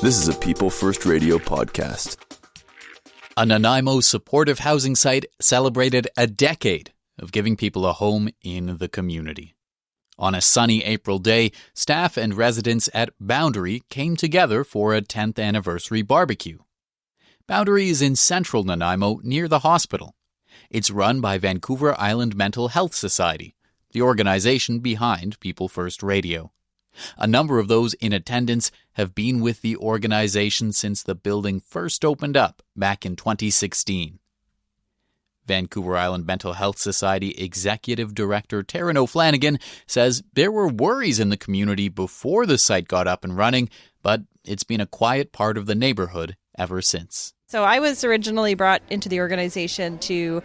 This is a People First Radio podcast. A Nanaimo supportive housing site celebrated a decade of giving people a home in the community. On a sunny April day, staff and residents at Boundary came together for a 10th anniversary barbecue. Boundary is in central Nanaimo near the hospital. It's run by Vancouver Island Mental Health Society, the organization behind People First Radio. A number of those in attendance have been with the organization since the building first opened up back in 2016. Vancouver Island Mental Health Society Executive Director Taryn O'Flanagan says there were worries in the community before the site got up and running, but it's been a quiet part of the neighborhood ever since. So I was originally brought into the organization to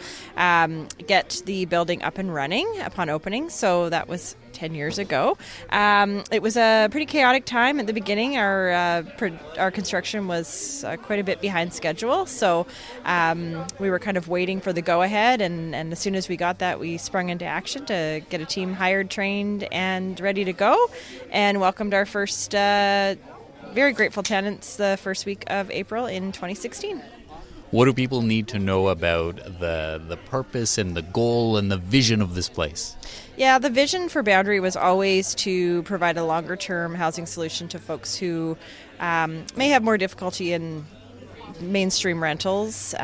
get the building up and running upon opening. So that was 10 years ago. It was a pretty chaotic time at the beginning. Our construction was quite a bit behind schedule. So we were kind of waiting for the go-ahead. And as soon as we got that, we sprung into action to get a team hired, trained, and ready to go, and welcomed our first very grateful tenants the first week of April in 2016. What do people need to know about the purpose and the goal and the vision of this place? Yeah, the vision for Boundary was always to provide a longer-term housing solution to folks who may have more difficulty in mainstream rentals,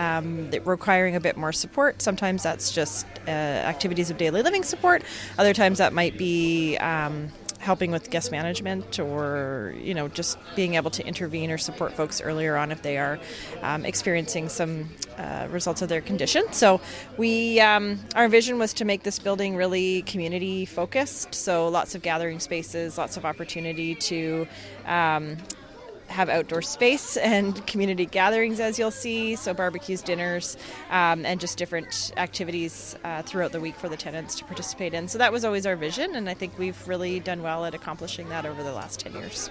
requiring a bit more support. Sometimes that's just activities of daily living support. Other times that might be helping with guest management, or just being able to intervene or support folks earlier on if they are experiencing some results of their condition. So we our vision was to make this building really community focused, so lots of gathering spaces, lots of opportunity to have outdoor space and community gatherings, as you'll see, so barbecues, dinners, and just different activities throughout the week for the tenants to participate in. So that was always our vision, and I think we've really done well at accomplishing that over the last 10 years.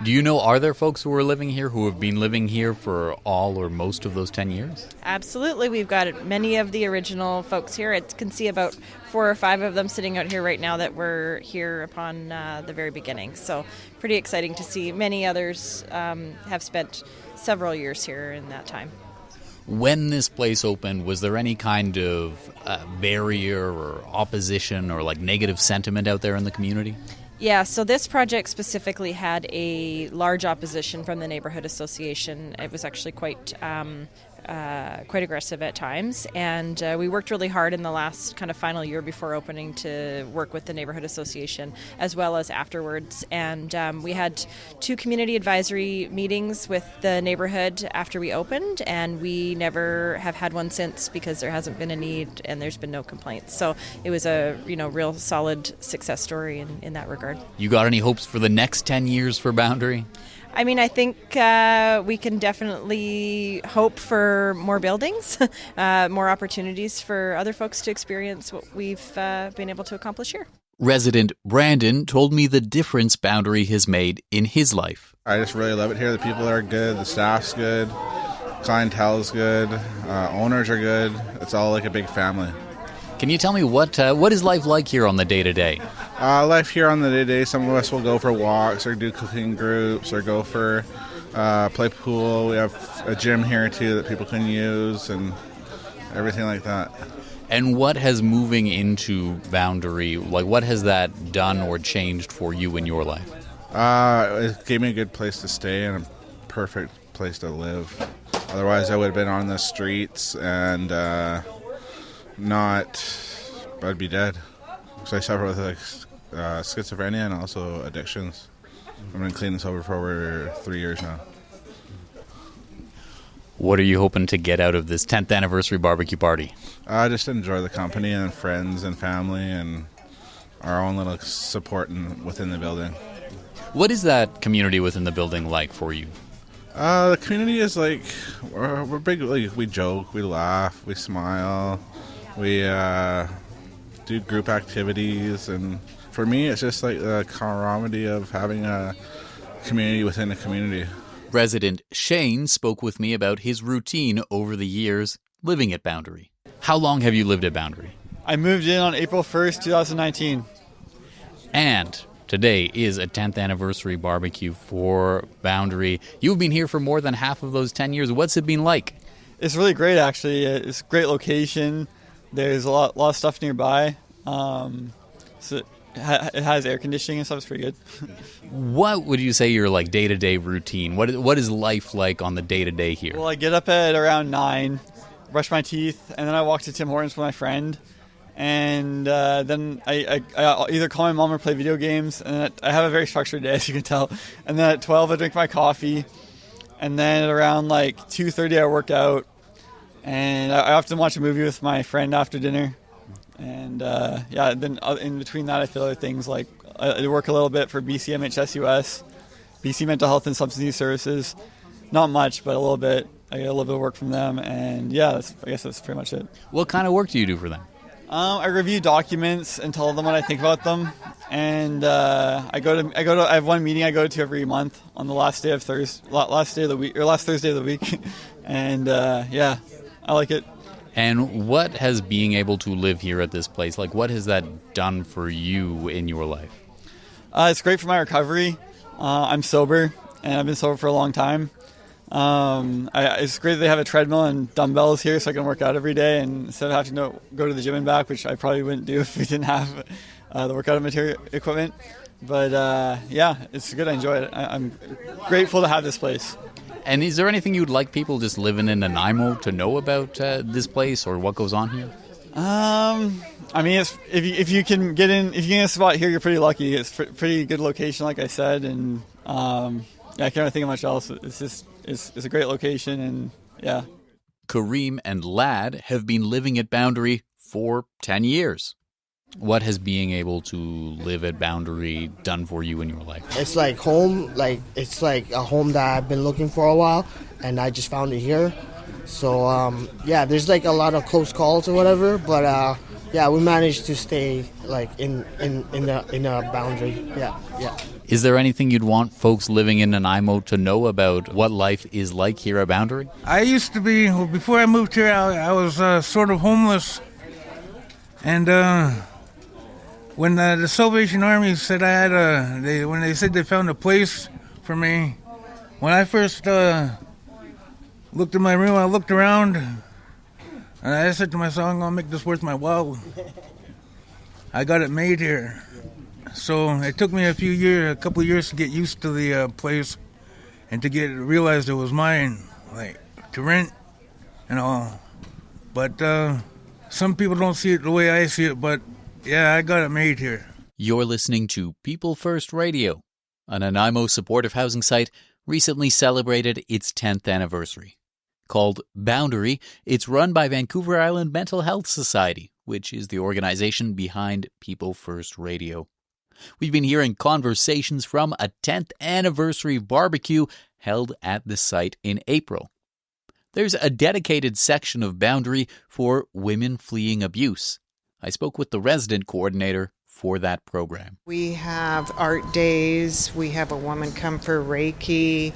Do you know, are there folks who are living here who have been living here for all or most of those 10 years? Absolutely. We've got many of the original folks here. I can see about 4 or 5 of them sitting out here right now that were here upon the very beginning. So pretty exciting to see. Many others have spent several years here in that time. When this place opened, was there any kind of barrier or opposition or negative sentiment out there in the community? Yeah, so this project specifically had a large opposition from the neighborhood association. It was actually quite aggressive at times, and we worked really hard in the last kind of final year before opening to work with the neighborhood association as well as afterwards. And we had 2 community advisory meetings with the neighborhood after we opened, and we never have had one since because there hasn't been a need and there's been no complaints. So it was a real solid success story in that regard. You got any hopes for the next 10 years for Boundary? I mean, I think we can definitely hope for more buildings, more opportunities for other folks to experience what we've been able to accomplish here. Resident Brandon told me the difference Boundary has made in his life. I just really love it here. The people are good, the staff's good, clientele's good, owners are good. It's all like a big family. Can you tell me what is life like here on the day-to-day? Life here on the day-to-day, some of us will go for walks or do cooking groups or go for play pool. We have a gym here too that people can use and everything like that. And what has moving into Boundary, what has that done or changed for you in your life? It gave me a good place to stay and a perfect place to live. Otherwise I would have been on the streets and I'd be dead. So I suffer with schizophrenia and also addictions. I've been clean and sober for over 3 years now. What are you hoping to get out of this 10th anniversary barbecue party? Just enjoy the company and friends and family and our own little support within the building. What is that community within the building like for you? The community is we're big. We joke, we laugh, we smile, we do group activities, and for me, it's just the camaraderie of having a community within a community. Resident Shane spoke with me about his routine over the years living at Boundary. How long have you lived at Boundary? I moved in on April 1st, 2019. And today is a 10th anniversary barbecue for Boundary. You've been here for more than half of those 10 years. What's it been like? It's really great, actually. It's a great location. There's a lot of stuff nearby. So it has air conditioning and stuff. It's pretty good. What would you say your like day-to-day routine? What is life like on the day-to-day here? Well, I get up at around 9, brush my teeth, and then I walk to Tim Hortons with my friend. And then I either call my mom or play video games. And I have a very structured day, as you can tell. And then at 12, I drink my coffee. And then at around like 2:30, I work out. And I often watch a movie with my friend after dinner. And then in between that, I feel other things like I work a little bit for BCMHSUS, BC Mental Health and Substance Use Services. Not much, but a little bit. I get a little bit of work from them. And I guess that's pretty much it. What kind of work do you do for them? I review documents and tell them what I think about them, and I have one meeting I go to every month on the last Thursday of the week, and I like it. And what has being able to live here at this place, like what has that done for you in your life? It's great for my recovery. I'm sober, and I've been sober for a long time. It's great that they have a treadmill and dumbbells here so I can work out every day, and instead of having to go to the gym and back, which I probably wouldn't do if we didn't have the workout material equipment. But it's good. I enjoy it. I'm grateful to have this place. And is there anything you'd like people just living in Nanaimo to know about this place or what goes on here? If you can get a spot here, you're pretty lucky. It's pretty good location, like I said, and I can't really think of much else. It's a great location, and yeah. Kareem and Lad have been living at Boundary for 10 years. What has being able to live at Boundary done for you in your life? It's like home, it's like a home that I've been looking for a while, and I just found it here. So, there's like a lot of close calls or whatever, but we managed to stay like in a Boundary. Yeah. Is there anything you'd want folks living in Nanaimo to know about what life is like here at Boundary? I used to be, before I moved here, I was sort of homeless. And when the Salvation Army said when they said they found a place for me, when I first looked in my room, I looked around, and I said to myself, I'm going to make this worth my while. I got it made here. So it took me a couple of years to get used to the place and to realize it was mine, like to rent and all. But some people don't see it the way I see it, but yeah, I got it made here. You're listening to People First Radio. A Nanaimo supportive housing site recently celebrated its 10th anniversary. Called Boundary, it's run by Vancouver Island Mental Health Society, which is the organization behind People First Radio. We've been hearing conversations from a 10th anniversary barbecue held at the site in April. There's a dedicated section of Boundary for women fleeing abuse. I spoke with the resident coordinator for that program. We have art days. We have a woman come for Reiki.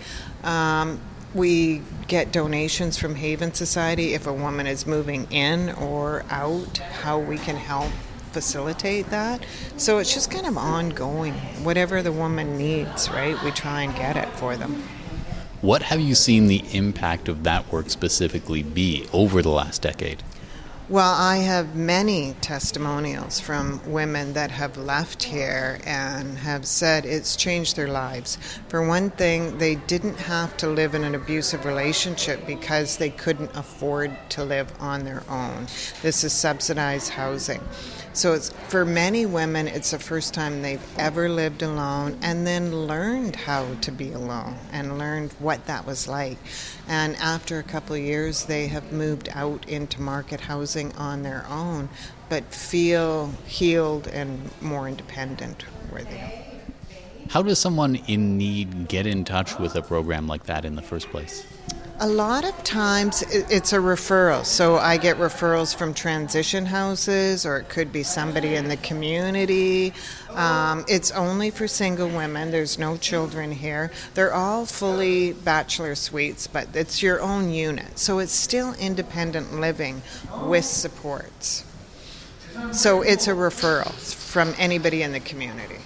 We get donations from Haven Society if a woman is moving in or out, how we can help facilitate that. So it's just kind of ongoing. Whatever the woman needs, right? We try and get it for them. What have you seen the impact of that work specifically be over the last decade? Well, I have many testimonials from women that have left here and have said it's changed their lives. For one thing, they didn't have to live in an abusive relationship because they couldn't afford to live on their own. This is subsidized housing. So it's, for many women, it's the first time they've ever lived alone and then learned how to be alone and learned what that was like. And after a couple of years, they have moved out into market housing on their own, but feel healed and more independent where they are. How does someone in need get in touch with a program like that in the first place? A lot of times it's a referral. So I get referrals from transition houses, or it could be somebody in the community. It's only for single women. There's no children here. They're all fully bachelor suites, but it's your own unit. So it's still independent living with supports. So it's a referral from anybody in the community.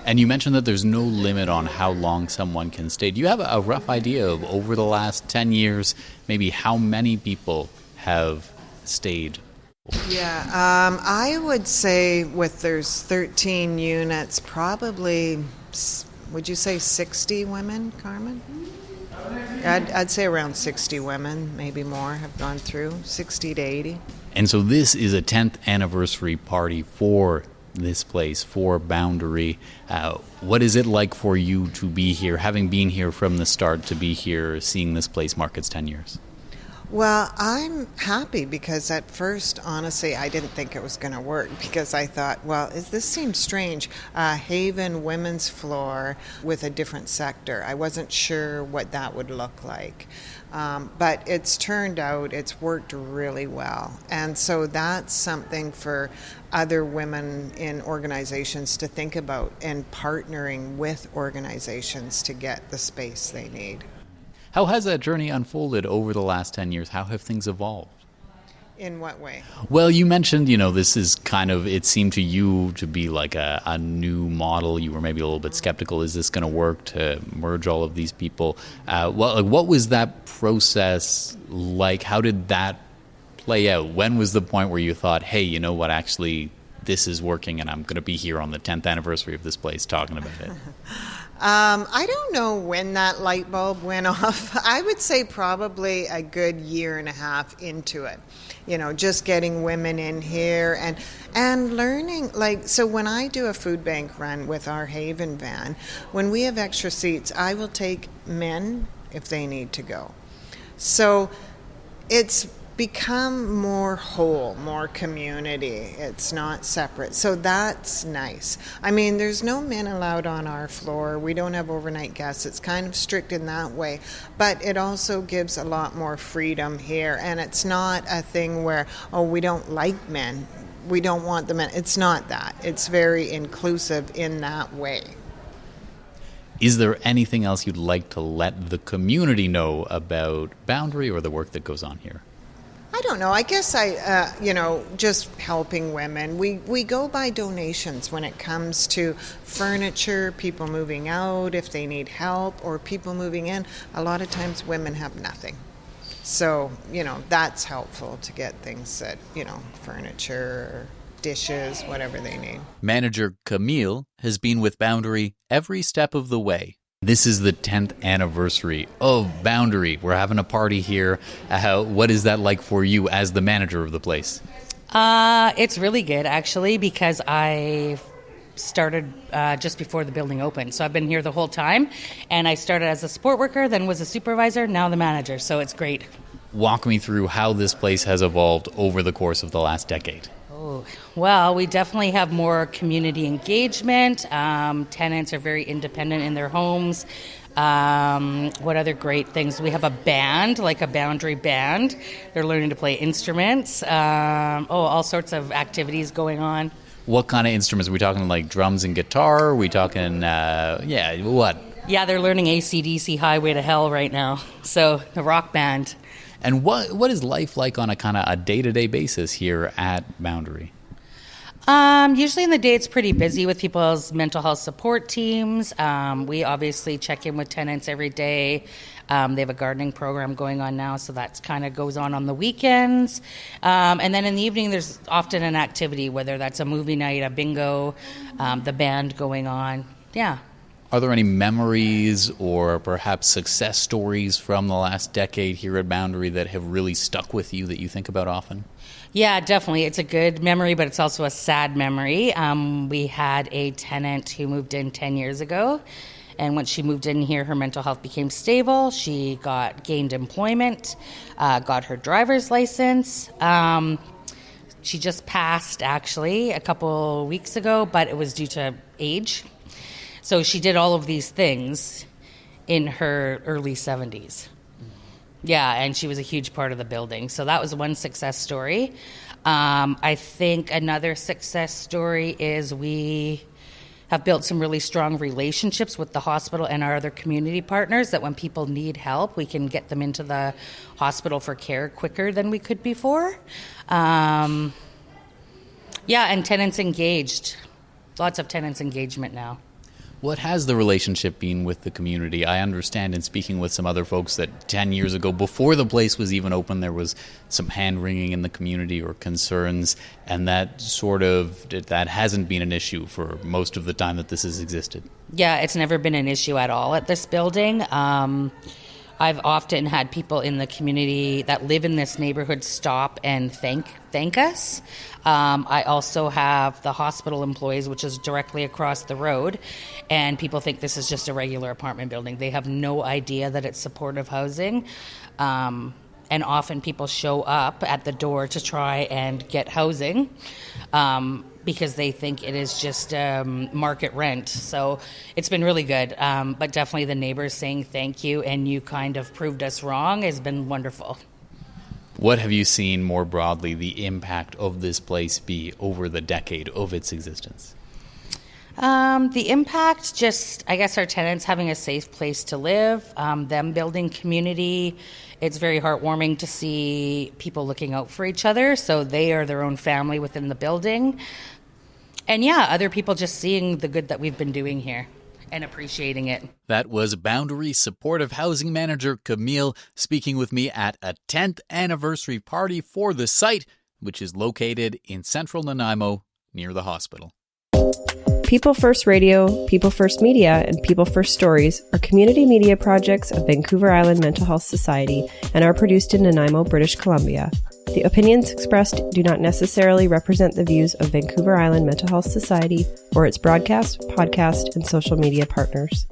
And you mentioned that there's no limit on how long someone can stay. Do you have a rough idea of, over the last 10 years, maybe how many people have stayed? Yeah, I would say there's 13 units, probably, would you say 60 women, Carmen? I'd say around 60 women, maybe more, have gone through, 60 to 80. And so this is a 10th anniversary party for this place, for Boundary. What is it like for you to be here, having been here from the start, to be here seeing this place mark its 10 years? Well, I'm happy because at first, honestly, I didn't think it was going to work because I thought, well, this seems strange. Haven women's floor with a different sector. I wasn't sure what that would look like. But it's turned out it's worked really well. And so that's something for other women in organizations to think about and partnering with organizations to get the space they need. How has that journey unfolded over the last 10 years? How have things evolved? In what way? Well, you mentioned, this is kind of, it seemed to you to be like a new model. You were maybe a little bit skeptical. Is this going to work to merge all of these people? What was that process like? How did that play out? When was the point where you thought, hey, you know what, actually, this is working and I'm going to be here on the 10th anniversary of this place talking about it? I don't know when that light bulb went off. I would say probably a good year and a half into it. Just getting women in here and learning. So when I do a food bank run with our Haven van, when we have extra seats, I will take men if they need to go. So it's become more whole, more community. It's not separate. So that's nice. I mean, there's no men allowed on our floor. We don't have overnight guests. It's kind of strict in that way. But it also gives a lot more freedom here. And it's not a thing where, we don't like men. We don't want the men. It's not that. It's very inclusive in that way. Is there anything else you'd like to let the community know about Boundary or the work that goes on here? I don't know. I guess just helping women. We go by donations when it comes to furniture, people moving out if they need help, or people moving in. A lot of times women have nothing. So, that's helpful to get things that, furniture, dishes, whatever they need. Manager Camille has been with Boundary every step of the way. This is the 10th anniversary of Boundary. We're having a party here. What is that like for you as the manager of the place? It's really good, actually, because I started just before the building opened. So I've been here the whole time, and I started as a support worker, then was a supervisor, now the manager. So it's great. Walk me through how this place has evolved over the course of the last decade. Well, we definitely have more community engagement. Tenants are very independent in their homes. What other great things? We have a band, like a Boundary band. They're learning to play instruments. All sorts of activities going on. What kind of instruments? Are we talking like drums and guitar? Are we talking, what? Yeah, they're learning AC/DC Highway to Hell right now. So the rock band. And what is life like on a kind of a day-to-day basis here at Boundary? Usually in the day it's pretty busy with people's mental health support teams. We obviously check in with tenants every day. They have a gardening program going on now, so that kind of goes on the weekends. And then in the evening there's often an activity, whether that's a movie night, a bingo, the band going on. Yeah. Are there any memories or perhaps success stories from the last decade here at Boundary that have really stuck with you that you think about often? Yeah, definitely. It's a good memory, but it's also a sad memory. We had a tenant who moved in 10 years ago, and when she moved in here, her mental health became stable. She gained employment, got her driver's license. She just passed, actually, a couple weeks ago, but it was due to age. So she did all of these things in her early 70s. Yeah, and she was a huge part of the building. So that was one success story. I think another success story is we have built some really strong relationships with the hospital and our other community partners, that when people need help, we can get them into the hospital for care quicker than we could before. Yeah, and tenants engaged. Lots of tenants engagement now. What has the relationship been with the community? I understand in speaking with some other folks that 10 years ago, before the place was even open, there was some hand-wringing in the community or concerns, and that hasn't been an issue for most of the time that this has existed. Yeah, it's never been an issue at all at this building. I've often had people in the community that live in this neighborhood stop and thank us. I also have the hospital employees, which is directly across the road, and people think this is just a regular apartment building. They have no idea that it's supportive housing. And often people show up at the door to try and get housing because they think it is just market rent. So it's been really good. But definitely the neighbors saying thank you and you kind of proved us wrong has been wonderful. What have you seen more broadly the impact of this place be over the decade of its existence? The impact, just, I guess, our tenants having a safe place to live, them building community. It's very heartwarming to see people looking out for each other, so they are their own family within the building. And yeah, other people just seeing the good that we've been doing here and appreciating it. That was Boundary Supportive Housing Manager Camille speaking with me at a 10th anniversary party for the site, which is located in central Nanaimo near the hospital. People First Radio, People First Media, and People First Stories are community media projects of Vancouver Island Mental Health Society and are produced in Nanaimo, British Columbia. The opinions expressed do not necessarily represent the views of Vancouver Island Mental Health Society or its broadcast, podcast, and social media partners.